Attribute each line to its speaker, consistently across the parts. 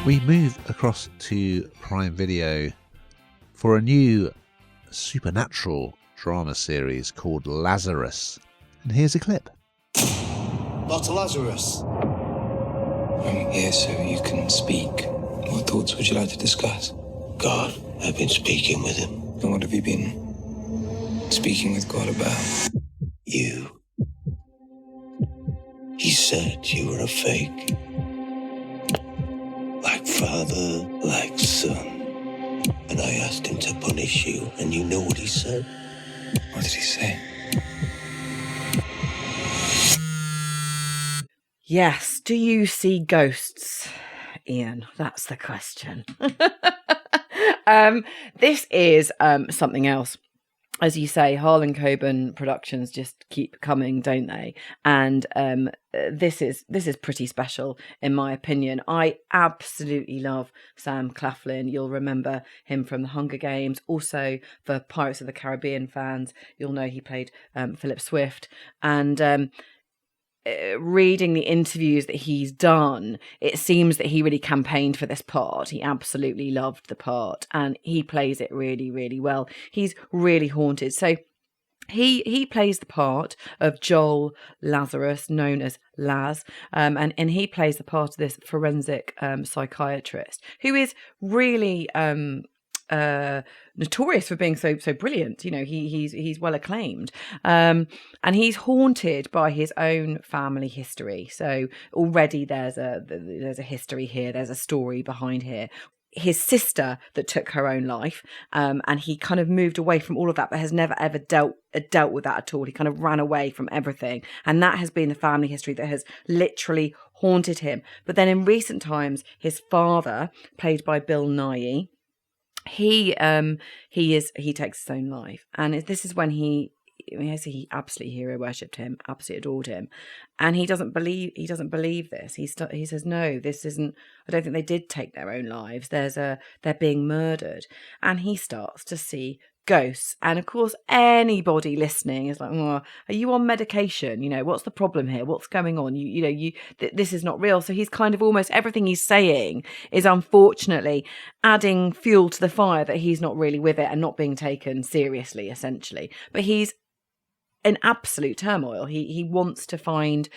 Speaker 1: We move across to Prime Video for a new supernatural drama series called Lazarus. And here's a clip.
Speaker 2: Dr. Lazarus.
Speaker 3: I'm here so you can speak. What thoughts would you like to discuss?
Speaker 2: God, I've been speaking with him.
Speaker 3: And what have you been speaking with God about?
Speaker 2: You. He said you were a fake. Like father, like son. And I asked him to punish you, and you know what he said?
Speaker 3: What did he say?
Speaker 4: Yes, do you see ghosts, Ian? That's the question. This is something else. As you say, Harlan Coben productions just keep coming, don't they? And this is pretty special, in my opinion. I absolutely love Sam Claflin. You'll remember him from The Hunger Games. Also, for Pirates of the Caribbean fans, you'll know he played Philip Swift. And reading the interviews that he's done, it seems that he really campaigned for this part. He absolutely loved the part, and he plays it really, really well. He's really haunted. So he plays the part of Joel Lazarus, known as Laz, and he plays the part of this forensic psychiatrist who is really notorious for being so brilliant. You know, he's well acclaimed, and he's haunted by his own family history. So already there's a history here. There's a story behind here. His sister that took her own life, and he kind of moved away from all of that, but has never ever dealt with that at all. He kind of ran away from everything, and that has been the family history that has literally haunted him. But then in recent times, his father, played by Bill Nighy, he takes his own life, and this is when he absolutely hero worshipped him, absolutely adored him, and he doesn't believe this. He says, no, this isn't. I don't think they did take their own lives. They're being murdered, and he starts to see ghosts. And of course, anybody listening is like, oh, are you on medication? You know, what's the problem here? What's going on? This is not real. So he's kind of almost everything he's saying is unfortunately adding fuel to the fire that he's not really with it and not being taken seriously, essentially. But he's in absolute turmoil. He wants to find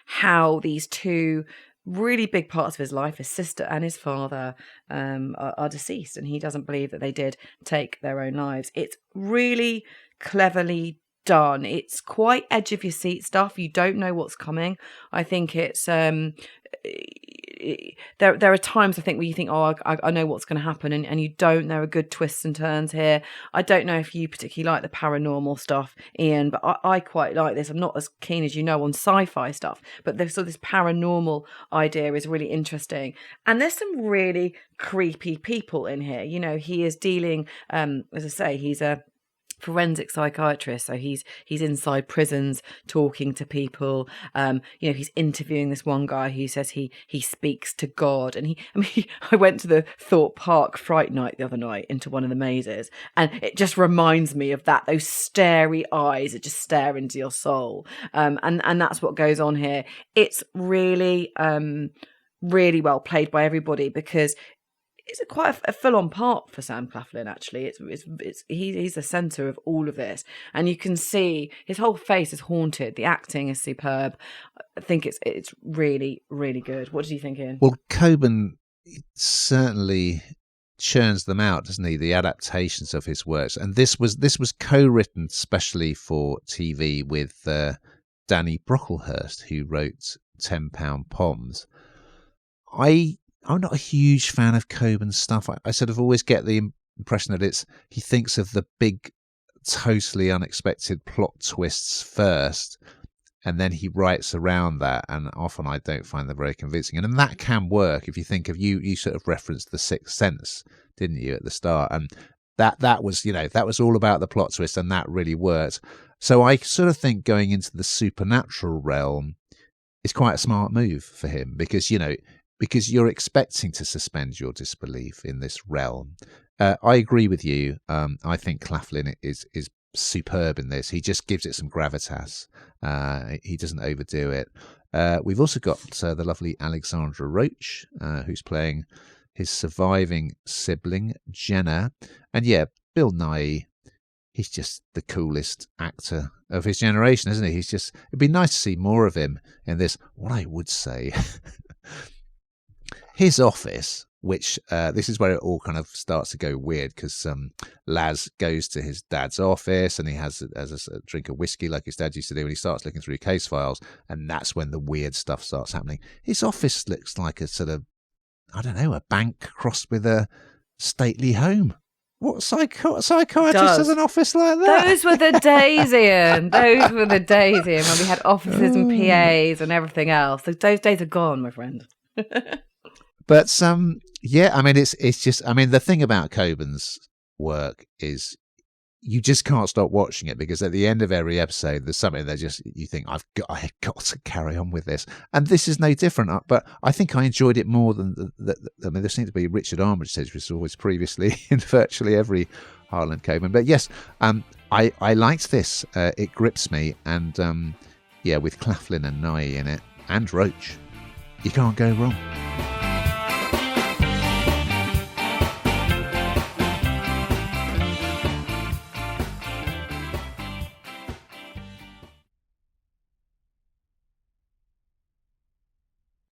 Speaker 4: how these two really big parts of his life, his sister and his father, are deceased, and he doesn't believe that they did take their own lives. It's really cleverly done. It's quite edge of your seat stuff. You don't know what's coming. I think it's there are times I think where you think, oh, I know what's going to happen, and you don't. There are good twists and turns here. I don't know if you particularly like the paranormal stuff, Ian, but I quite like this. I'm not as keen as you know on sci-fi stuff, but this paranormal idea is really interesting. And there's some really creepy people in here. You know, he is dealing, as I say, he's a forensic psychiatrist, so he's inside prisons talking to people. He's interviewing this one guy who says he speaks to God, and I went to the Thorpe Park Fright Night the other night into one of the mazes, and it just reminds me of that, those starry eyes that just stare into your soul, and that's what goes on here. It's really really well played by everybody, because it's quite a full-on part for Sam Claflin, actually. He's the centre of all of this, and you can see his whole face is haunted. The acting is superb. I think it's really, really good. What do you think, Ian?
Speaker 1: Well, Coben certainly churns them out, doesn't he? The adaptations of his works, and this was co-written specially for TV with Danny Brocklehurst, who wrote £10 Poms. I'm not a huge fan of Coben's stuff. I sort of always get the impression that he thinks of the big, totally unexpected plot twists first, and then he writes around that, and often I don't find them very convincing. And that can work if you think of you sort of referenced The Sixth Sense, didn't you, at the start? And that was all about the plot twist, and that really worked. So I sort of think going into the supernatural realm is quite a smart move for him, because you're expecting to suspend your disbelief in this realm. I agree with you. I think Claflin is superb in this. He just gives it some gravitas. He doesn't overdo it. We've also got the lovely Alexandra Roach, who's playing his surviving sibling, Jenna. And yeah, Bill Nighy, he's just the coolest actor of his generation, isn't he? It'd be nice to see more of him in this. What I would say, his office, which this is where it all kind of starts to go weird, because Laz goes to his dad's office and he has a drink of whiskey like his dad used to do, and he starts looking through case files, and that's when the weird stuff starts happening. His office looks like a sort of, I don't know, a bank crossed with a stately home. What psychiatrist has an office like that?
Speaker 4: Those were the days, Ian. Those were the days, Ian, when we had offices and PAs and everything else. Those days are gone, my friend.
Speaker 1: But yeah, I mean, it's just, I mean, the thing about Coben's work is you just can't stop watching it, because at the end of every episode, there's something that you think, I got to carry on with this. And this is no different. But I think I enjoyed it more than I mean, there seemed to be Richard Armitage, which was always previously in virtually every Harlan Coben. But yes, I liked this. It grips me. And yeah, with Claflin and Nighy in it, and Roach, you can't go wrong.